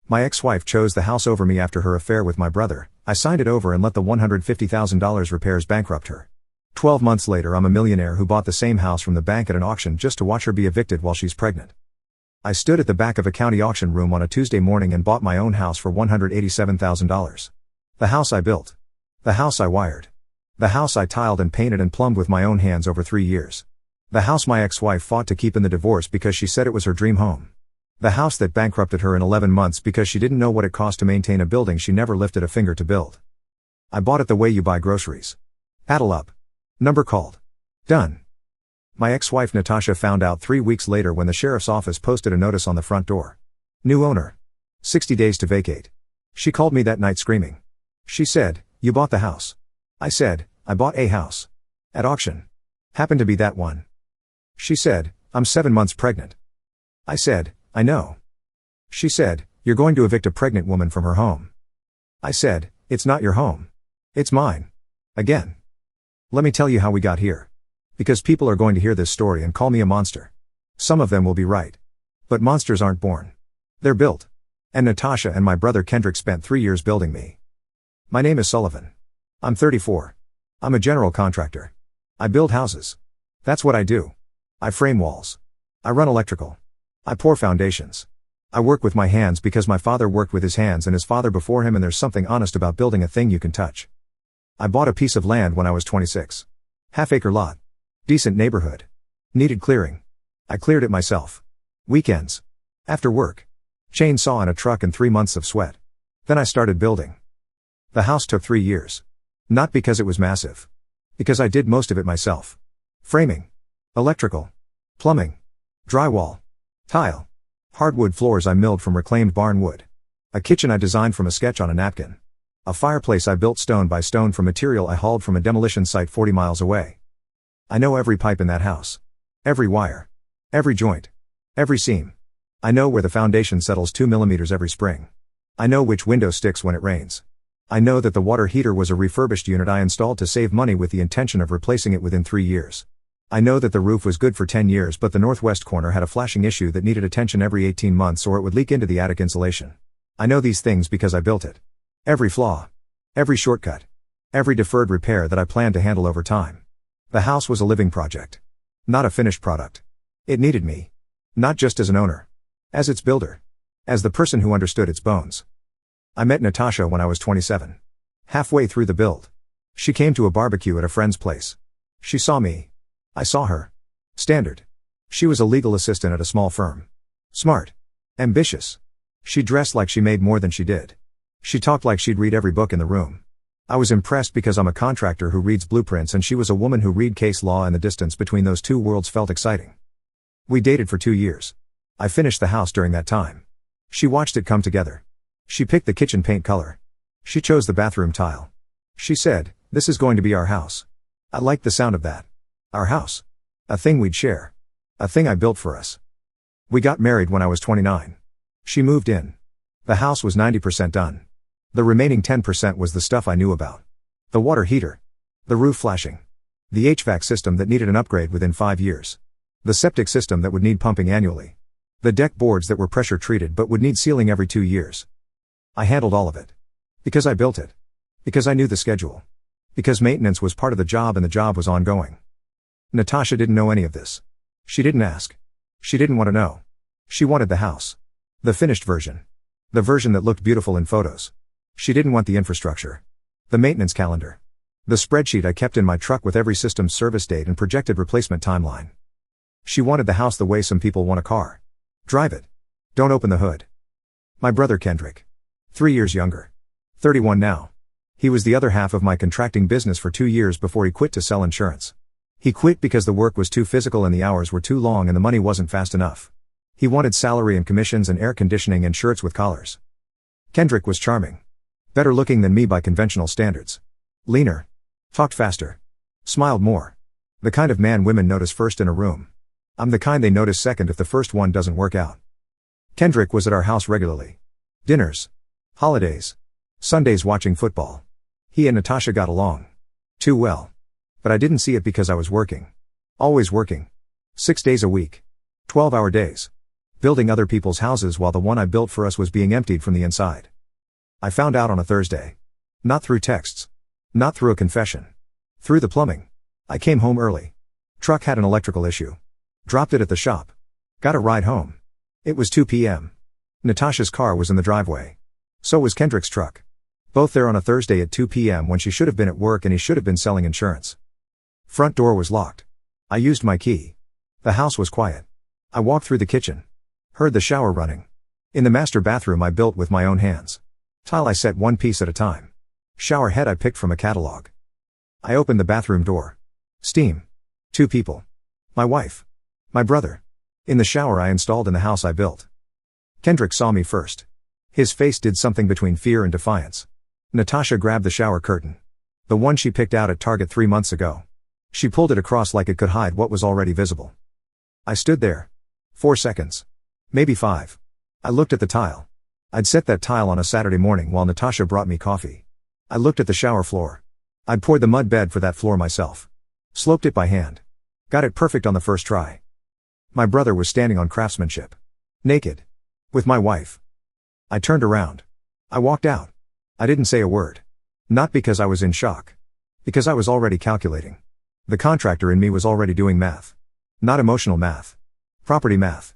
My ex-wife chose the house over me after her affair with my brother. I signed it over and let the $150,000 repairs bankrupt her. 12 months later, I'm a millionaire who bought the same house from the bank at an auction just to watch her be evicted while she's pregnant. I stood at the back of a county auction room on a Tuesday morning and bought my own house for $187,000. The house I built. The house I wired. The house I tiled and painted and plumbed with my own hands over 3 years. The house my ex-wife fought to keep in the divorce because she said it was her dream home. The house that bankrupted her in 11 months because she didn't know what it cost to maintain a building she never lifted a finger to build. I bought it the way you buy groceries. Paddle up. Number called. Done. My ex-wife Natasha found out 3 weeks later when the sheriff's office posted a notice on the front door. New owner. 60 days to vacate. She called me that night screaming. She said, "You bought the house." I said, "I bought a house. At auction. Happened to be that one." She said, "I'm 7 months pregnant." I said, "I know." She said, "You're going to evict a pregnant woman from her home." I said, "It's not your home. It's mine." Again. Let me tell you how we got here. Because people are going to hear this story and call me a monster. Some of them will be right. But monsters aren't born. They're built. And Natasha and my brother Kendrick spent 3 years building me. My name is Sullivan. I'm 34. I'm a general contractor. I build houses. That's what I do. I frame walls. I run electrical. I pour foundations. I work with my hands because my father worked with his hands and his father before him, and there's something honest about building a thing you can touch. I bought a piece of land when I was 26. Half-acre lot. Decent neighborhood. Needed clearing. I cleared it myself. Weekends. After work. Chainsaw and a truck and 3 months of sweat. Then I started building. The house took 3 years. Not because it was massive. Because I did most of it myself. Framing. Electrical. Plumbing. Drywall. Tile. Hardwood floors I milled from reclaimed barn wood. A kitchen I designed from a sketch on a napkin. A fireplace I built stone by stone from material I hauled from a demolition site 40 miles away. I know every pipe in that house. Every wire. Every joint. Every seam. I know where the foundation settles 2 millimeters every spring. I know which window sticks when it rains. I know that the water heater was a refurbished unit I installed to save money with the intention of replacing it within 3 years. I know that the roof was good for 10 years, but the northwest corner had a flashing issue that needed attention every 18 months or it would leak into the attic insulation. I know these things because I built it. Every flaw. Every shortcut. Every deferred repair that I planned to handle over time. The house was a living project. Not a finished product. It needed me. Not just as an owner. As its builder. As the person who understood its bones. I met Natasha when I was 27. Halfway through the build. She came to a barbecue at a friend's place. She saw me. I saw her. Standard. She was a legal assistant at a small firm. Smart. Ambitious. She dressed like she made more than she did. She talked like she'd read every book in the room. I was impressed because I'm a contractor who reads blueprints and she was a woman who read case law, and the distance between those two worlds felt exciting. We dated for 2 years. I finished the house during that time. She watched it come together. She picked the kitchen paint color. She chose the bathroom tile. She said, "This is going to be our house." I liked the sound of that. Our house. A thing we'd share. A thing I built for us. We got married when I was 29. She moved in. The house was 90% done. The remaining 10% was the stuff I knew about. The water heater. The roof flashing. The HVAC system that needed an upgrade within 5 years. The septic system that would need pumping annually. The deck boards that were pressure treated but would need sealing every 2 years. I handled all of it. Because I built it. Because I knew the schedule. Because maintenance was part of the job and the job was ongoing. Natasha didn't know any of this. She didn't ask. She didn't want to know. She wanted the house. The finished version. The version that looked beautiful in photos. She didn't want the infrastructure. The maintenance calendar. The spreadsheet I kept in my truck with every system's service date and projected replacement timeline. She wanted the house the way some people want a car. Drive it. Don't open the hood. My brother Kendrick. 3 years younger. 31 now. He was the other half of my contracting business for 2 years before he quit to sell insurance. He quit because the work was too physical and the hours were too long and the money wasn't fast enough. He wanted salary and commissions and air conditioning and shirts with collars. Kendrick was charming. Better looking than me by conventional standards. Leaner. Talked faster. Smiled more. The kind of man women notice first in a room. I'm the kind they notice second if the first one doesn't work out. Kendrick was at our house regularly. Dinners. Holidays. Sundays watching football. He and Natasha got along. Too well. But I didn't see it because I was working. Always working. 6 days a week. 12-hour days. Building other people's houses while the one I built for us was being emptied from the inside. I found out on a Thursday. Not through texts. Not through a confession. Through the plumbing. I came home early. Truck had an electrical issue. Dropped it at the shop. Got a ride home. It was 2 p.m. Natasha's car was in the driveway. So was Kendrick's truck. Both there on a Thursday at 2 p.m. when she should have been at work and he should have been selling insurance. Front door was locked. I used my key. The house was quiet. I walked through the kitchen. Heard the shower running. In the master bathroom I built with my own hands. Tile I set one piece at a time. Shower head I picked from a catalog. I opened the bathroom door. Steam. 2 people. My wife. My brother. In the shower I installed in the house I built. Kendrick saw me first. His face did something between fear and defiance. Natasha grabbed the shower curtain. The one she picked out at Target 3 months ago. She pulled it across like it could hide what was already visible. I stood there. 4 seconds. Maybe 5. I looked at the tile. I'd set that tile on a Saturday morning while Natasha brought me coffee. I looked at the shower floor. I'd poured the mud bed for that floor myself. Sloped it by hand. Got it perfect on the first try. My brother was standing on craftsmanship. Naked. With my wife. I turned around. I walked out. I didn't say a word. Not because I was in shock. Because I was already calculating. The contractor in me was already doing math. Not emotional math. Property math.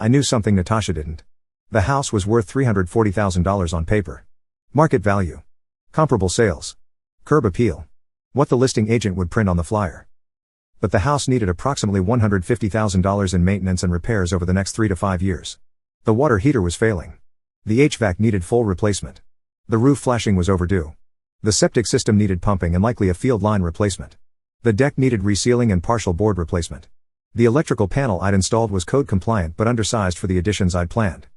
I knew something Natasha didn't. The house was worth $340,000 on paper. Market value. Comparable sales. Curb appeal. What the listing agent would print on the flyer. But the house needed approximately $150,000 in maintenance and repairs over the next 3 to 5 years. The water heater was failing. The HVAC needed full replacement. The roof flashing was overdue. The septic system needed pumping and likely a field line replacement. The deck needed resealing and partial board replacement. The electrical panel I'd installed was code compliant but undersized for the additions I'd planned.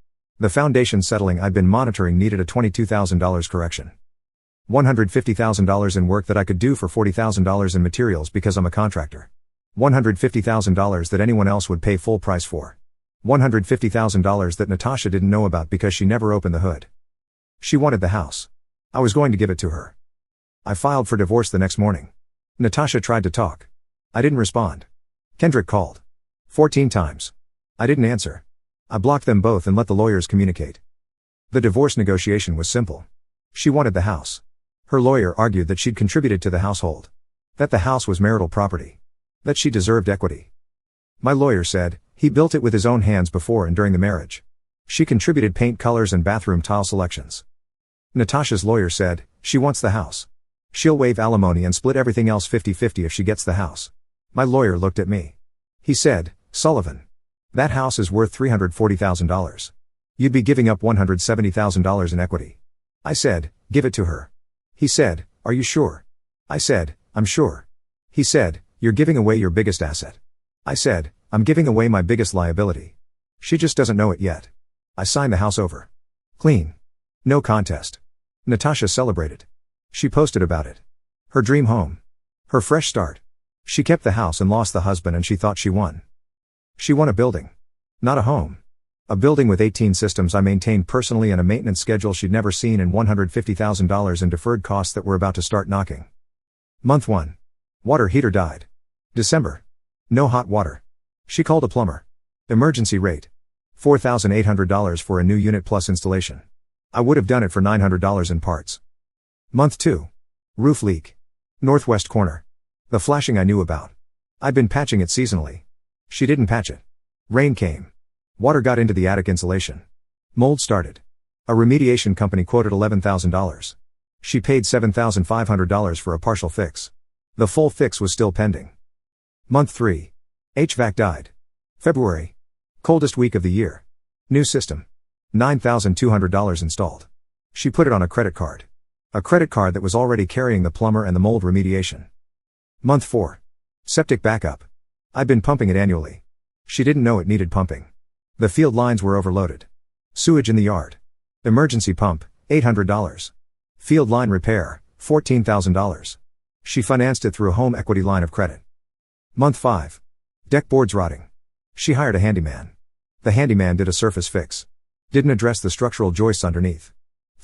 The foundation settling I'd been monitoring needed a $22,000 correction. $150,000 in work that I could do for $40,000 in materials because I'm a contractor. $150,000 that anyone else would pay full price for. $150,000 that Natasha didn't know about because she never opened the hood. She wanted the house. I was going to give it to her. I filed for divorce the next morning. Natasha tried to talk. I didn't respond. Kendrick called. 14 times. I didn't answer. I blocked them both and let the lawyers communicate. The divorce negotiation was simple. She wanted the house. Her lawyer argued that she'd contributed to the household. That the house was marital property. That she deserved equity. My lawyer said, he built it with his own hands before and during the marriage. She contributed paint colors and bathroom tile selections. Natasha's lawyer said, she wants the house. She'll waive alimony and split everything else 50-50 if she gets the house. My lawyer looked at me. He said, Sullivan. That house is worth $340,000. You'd be giving up $170,000 in equity. I said, give it to her. He said, are you sure? I said, I'm sure. He said, you're giving away your biggest asset. I said, I'm giving away my biggest liability. She just doesn't know it yet. I signed the house over. Clean. No contest. Natasha celebrated. She posted about it. Her dream home. Her fresh start. She kept the house and lost the husband and she thought she won. She won a building. Not a home. A building with 18 systems I maintained personally and a maintenance schedule she'd never seen and $150,000 in deferred costs that were about to start knocking. Month 1. Water heater died. December. No hot water. She called a plumber. Emergency rate. $4,800 for a new unit plus installation. I would have done it for $900 in parts. Month 2. Roof leak. Northwest corner. The flashing I knew about. I'd been patching it seasonally. She didn't patch it. Rain came. Water got into the attic insulation. Mold started. A remediation company quoted $11,000. She paid $7,500 for a partial fix. The full fix was still pending. Month 3. HVAC died. February. Coldest week of the year. New system. $9,200 installed. She put it on a credit card. A credit card that was already carrying the plumber and the mold remediation. Month 4. Septic backup. I'd been pumping it annually. She didn't know it needed pumping. The field lines were overloaded. Sewage in the yard. Emergency pump, $800. Field line repair, $14,000. She financed it through a home equity line of credit. Month 5. Deck boards rotting. She hired a handyman. The handyman did a surface fix. Didn't address the structural joists underneath.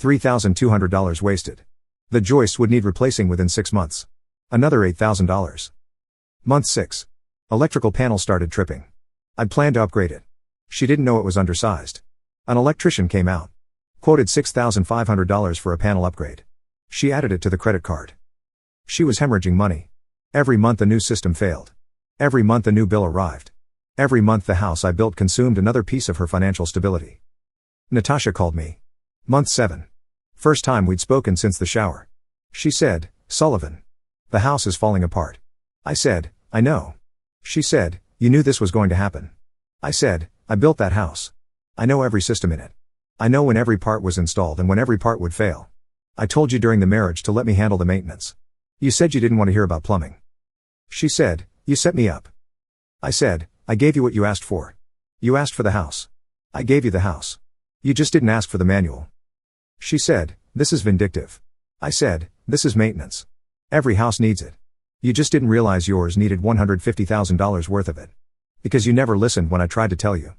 $3,200 wasted. The joists would need replacing within 6 months. Another $8,000. Month 6. Electrical panel started tripping. I'd planned to upgrade it. She didn't know it was undersized. An electrician came out. Quoted $6,500 for a panel upgrade. She added it to the credit card. She was hemorrhaging money. Every month a new system failed. Every month a new bill arrived. Every month the house I built consumed another piece of her financial stability. Natasha called me. Month 7. First time we'd spoken since the shower. She said, "Sullivan. The house is falling apart." I said, "I know." She said, "You knew this was going to happen." I said, "I built that house. I know every system in it. I know when every part was installed and when every part would fail. I told you during the marriage to let me handle the maintenance. You said you didn't want to hear about plumbing." She said, "You set me up." I said, "I gave you what you asked for. You asked for the house. I gave you the house. You just didn't ask for the manual." She said, "This is vindictive." I said, "This is maintenance. Every house needs it. You just didn't realize yours needed $150,000 worth of it. Because you never listened when I tried to tell you."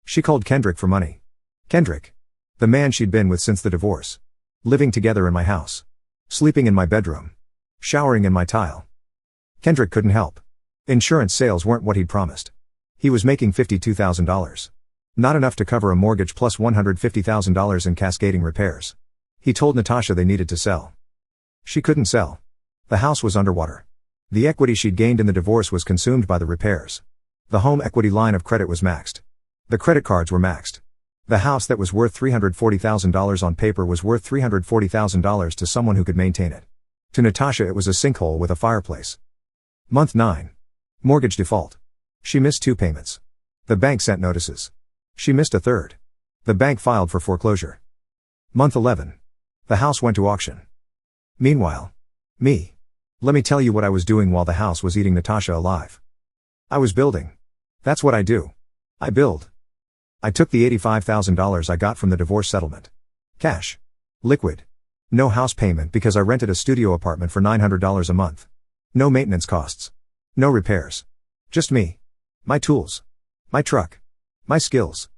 She called Kendrick for money. Kendrick. The man she'd been with since the divorce. Living together in my house. Sleeping in my bedroom. Showering in my tile. Kendrick couldn't help. Insurance sales weren't what he'd promised. He was making $52,000. Not enough to cover a mortgage plus $150,000 in cascading repairs. He told Natasha they needed to sell. She couldn't sell. The house was underwater. The equity she'd gained in the divorce was consumed by the repairs. The home equity line of credit was maxed. The credit cards were maxed. The house that was worth $340,000 on paper was worth $340,000 to someone who could maintain it. To Natasha it was a sinkhole with a fireplace. Month 9. Mortgage default. She missed 2 payments. The bank sent notices. She missed a third. The bank filed for foreclosure. Month 11. The house went to auction. Meanwhile. Me. Let me tell you what I was doing while the house was eating Natasha alive. I was building. That's what I do. I build. I took the $85,000 I got from the divorce settlement. Cash. Liquid. No house payment because I rented a studio apartment for $900 a month. No maintenance costs. No repairs. Just me. My tools. My truck. My skills.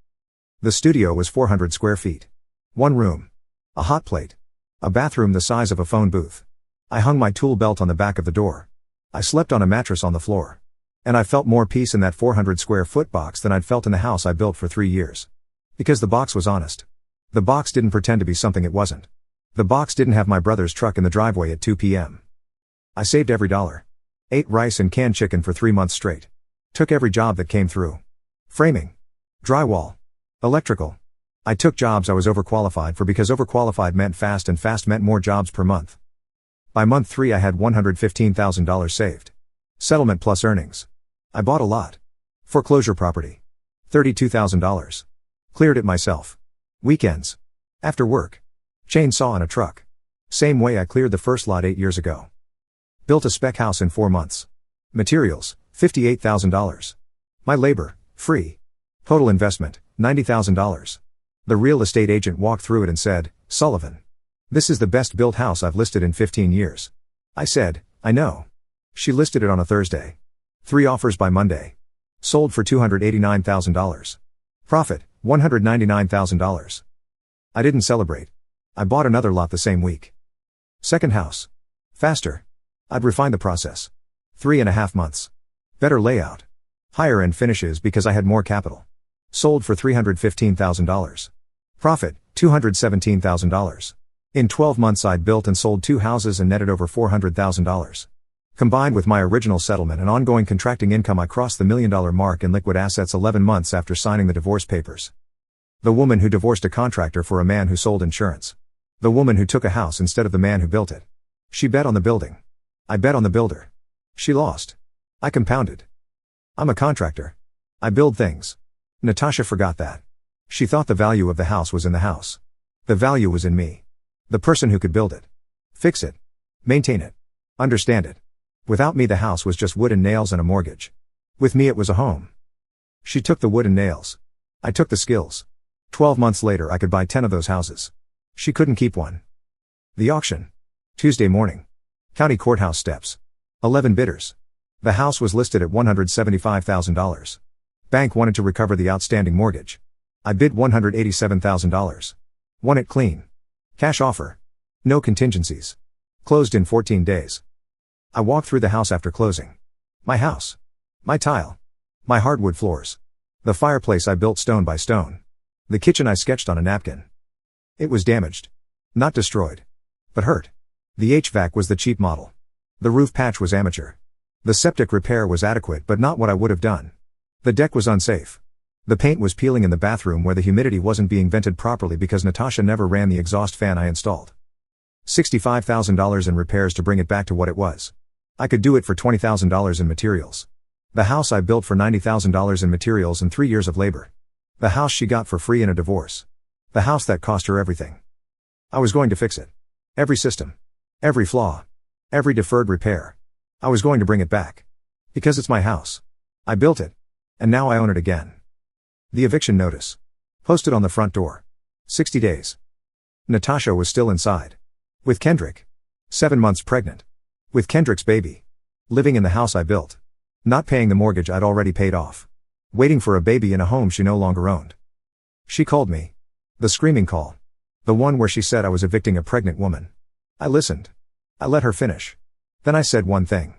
The studio was 400 square feet. 1 room. A hot plate. A bathroom the size of a phone booth. I hung my tool belt on the back of the door. I slept on a mattress on the floor. And I felt more peace in that 400 square foot box than I'd felt in the house I built for 3 years. Because the box was honest. The box didn't pretend to be something it wasn't. The box didn't have my brother's truck in the driveway at 2 p.m. I saved every dollar. Ate rice and canned chicken for 3 months straight. Took every job that came through. Framing. Drywall. Electrical. I took jobs I was overqualified for because overqualified meant fast and fast meant more jobs per month. By month 3 I had $115,000 saved. Settlement plus earnings. I bought a lot. Foreclosure property. $32,000. Cleared it myself. Weekends. After work. Chainsaw and a truck. Same way I cleared the first lot 8 years ago. Built a spec house in 4 months. Materials, $58,000. My labor, free. Total investment, $90,000. The real estate agent walked through it and said, "Sullivan. This is the best built house I've listed in 15 years. I said, "I know." She listed it on a Thursday. 3 offers by Monday. Sold for $289,000. Profit, $199,000. I didn't celebrate. I bought another lot the same week. Second house. Faster. I'd refine the process. 3.5 months. Better layout. Higher end finishes because I had more capital. Sold for $315,000. Profit, $217,000. In 12 months I'd built and sold 2 houses and netted over $400,000. Combined with my original settlement and ongoing contracting income, I crossed the $1 million mark in liquid assets 11 months after signing the divorce papers. The woman who divorced a contractor for a man who sold insurance. The woman who took a house instead of the man who built it. She bet on the building. I bet on the builder. She lost. I compounded. I'm a contractor. I build things. Natasha forgot that. She thought the value of the house was in the house. The value was in me. The person who could build it. Fix it. Maintain it. Understand it. Without me the house was just wood and nails and a mortgage. With me it was a home. She took the wood and nails. I took the skills. 12 months later I could buy 10 of those houses. She couldn't keep one. The auction. Tuesday morning. County courthouse steps. 11 bidders. The house was listed at $175,000. Bank wanted to recover the outstanding mortgage. I bid $187,000. Won it clean. Cash offer. No contingencies. Closed in 14 days. I walked through the house after closing. My house. My tile. My hardwood floors. The fireplace I built stone by stone. The kitchen I sketched on a napkin. It was damaged. Not destroyed. But hurt. The HVAC was the cheap model. The roof patch was amateur. The septic repair was adequate but not what I would have done. The deck was unsafe. The paint was peeling in the bathroom where the humidity wasn't being vented properly because Natasha never ran the exhaust fan I installed. $65,000 in repairs to bring it back to what it was. I could do it for $20,000 in materials. The house I built for $90,000 in materials and 3 years of labor. The house she got for free in a divorce. The house that cost her everything. I was going to fix it. Every system. Every flaw. Every deferred repair. I was going to bring it back. Because it's my house. I built it. And now I own it again. The eviction notice. Posted on the front door. 60 days. Natasha was still inside. With Kendrick. 7 months pregnant. With Kendrick's baby. Living in the house I built. Not paying the mortgage I'd already paid off. Waiting for a baby in a home she no longer owned. She called me. The screaming call. The one where she said I was evicting a pregnant woman. I listened. I let her finish. Then I said one thing.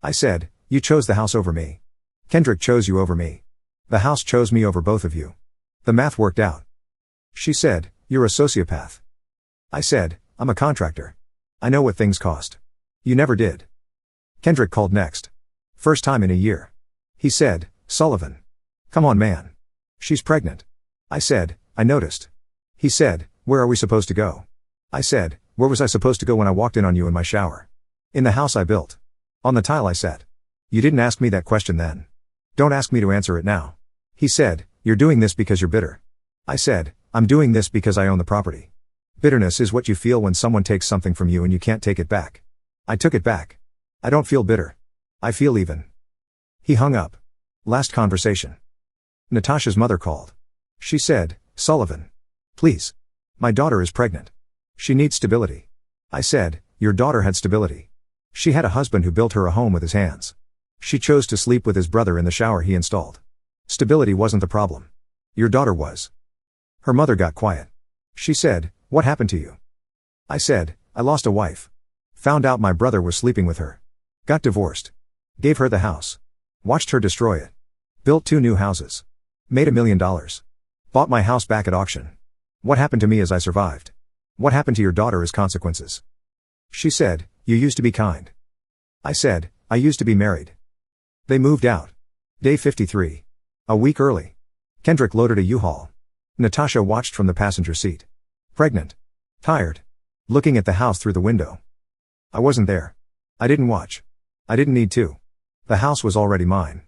I said, "You chose the house over me. Kendrick chose you over me. The house chose me over both of you. The math worked out." She said, "You're a sociopath." I said, "I'm a contractor. I know what things cost. You never did." Kendrick called next. First time in a year. He said, "Sullivan. Come on, man. She's pregnant." I said, "I noticed." He said, "Where are we supposed to go?" I said, "Where was I supposed to go when I walked in on you in my shower?" "In the house I built. On the tile I sat." "You didn't ask me that question then. Don't ask me to answer it now." He said, "You're doing this because you're bitter." I said, "I'm doing this because I own the property." Bitterness is what you feel when someone takes something from you and you can't take it back. I took it back. I don't feel bitter. I feel even. He hung up. Last conversation. Natasha's mother called. She said, "Sullivan. Please. My daughter is pregnant. She needs stability." I said, "Your daughter had stability. She had a husband who built her a home with his hands. She chose to sleep with his brother in the shower he installed. Stability wasn't the problem. Your daughter was." Her mother got quiet. She said, "What happened to you?" I said, "I lost a wife. Found out my brother was sleeping with her. Got divorced. Gave her the house. Watched her destroy it. Built 2 new houses. Made $1 million. Bought my house back at auction. What happened to me as I survived? What happened to your daughter as consequences?" She said, "You used to be kind." I said, "I used to be married." They moved out. Day 53. A week early. Kendrick loaded a U-Haul. Natasha watched from the passenger seat. Pregnant. Tired. Looking at the house through the window. I wasn't there. I didn't watch. I didn't need to. The house was already mine.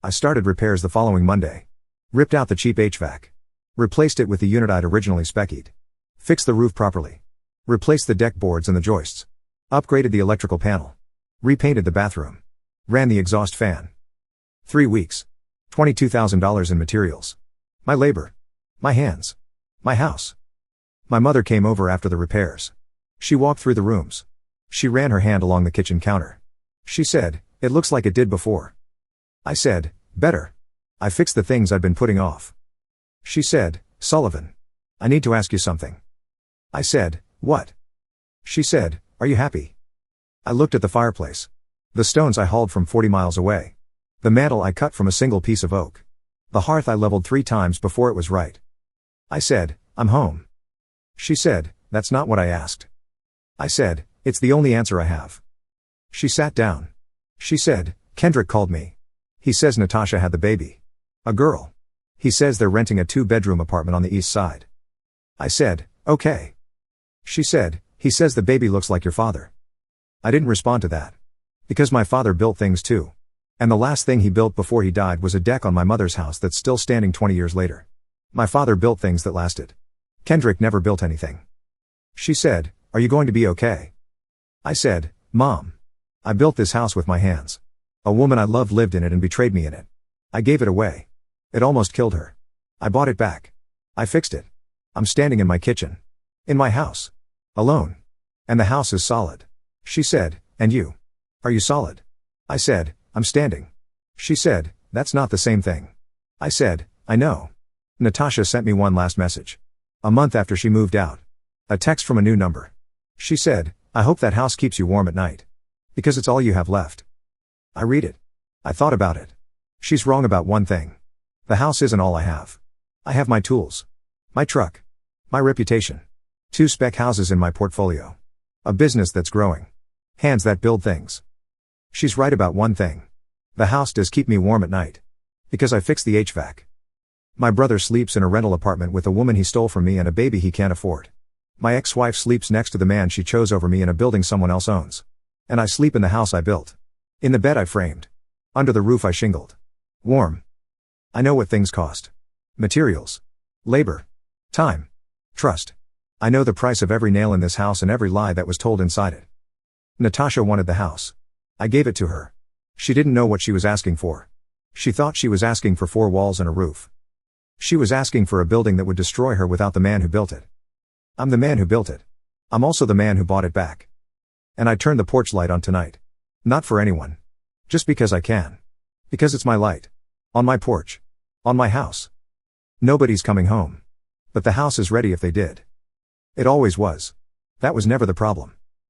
I started repairs the following Monday. Ripped out the cheap HVAC. Replaced it with the unit I'd originally spec'd. Fixed the roof properly. Replaced the deck boards and the joists. Upgraded the electrical panel. Repainted the bathroom. Ran the exhaust fan. 3 weeks. $22,000 in materials. My labor. My hands. My house. My mother came over after the repairs. She walked through the rooms. She ran her hand along the kitchen counter. She said, "It looks like it did before." I said, "Better. I fixed the things I'd been putting off." She said, "Sullivan. I need to ask you something." I said, "What?" She said, "Are you happy?" I looked at the fireplace. The stones I hauled from 40 miles away. The mantel I cut from a single piece of oak. The hearth I leveled 3 times before it was right. I said, "I'm home." She said, "That's not what I asked." I said, "It's the only answer I have." She sat down. She said, "Kendrick called me. He says Natasha had the baby. A girl. He says they're renting a 2-bedroom apartment on the east side." I said, "Okay." She said, "He says the baby looks like your father." I didn't respond to that. Because my father built things too. And the last thing he built before he died was a deck on my mother's house that's still standing 20 years later. My father built things that lasted. Kendrick never built anything. She said, "Are you going to be okay?" I said, "Mom. I built this house with my hands. A woman I loved lived in it and betrayed me in it. I gave it away. It almost killed her. I bought it back. I fixed it. I'm standing in my kitchen. In my house. Alone. And the house is solid." She said, "And you? Are you solid?" I said, "I'm standing." She said, "That's not the same thing." I said, "I know." Natasha sent me one last message. A month after she moved out. A text from a new number. She said, "I hope that house keeps you warm at night. Because it's all you have left." I read it. I thought about it. She's wrong about one thing. The house isn't all I have. I have my tools. My truck. My reputation. 2 spec houses in my portfolio. A business that's growing. Hands that build things. She's right about one thing. The house does keep me warm at night. Because I fixed the HVAC. My brother sleeps in a rental apartment with a woman he stole from me and a baby he can't afford. My ex-wife sleeps next to the man she chose over me in a building someone else owns. And I sleep in the house I built. In the bed I framed. Under the roof I shingled. Warm. I know what things cost. Materials. Labor. Time. Trust. I know the price of every nail in this house and every lie that was told inside it. Natasha wanted the house. I gave it to her. She didn't know what she was asking for. She thought she was asking for 4 walls and a roof. She was asking for a building that would destroy her without the man who built it. I'm the man who built it. I'm also the man who bought it back. And I turned the porch light on tonight. Not for anyone. Just because I can. Because it's my light. On my porch. On my house. Nobody's coming home. But the house is ready if they did. It always was. That was never the problem.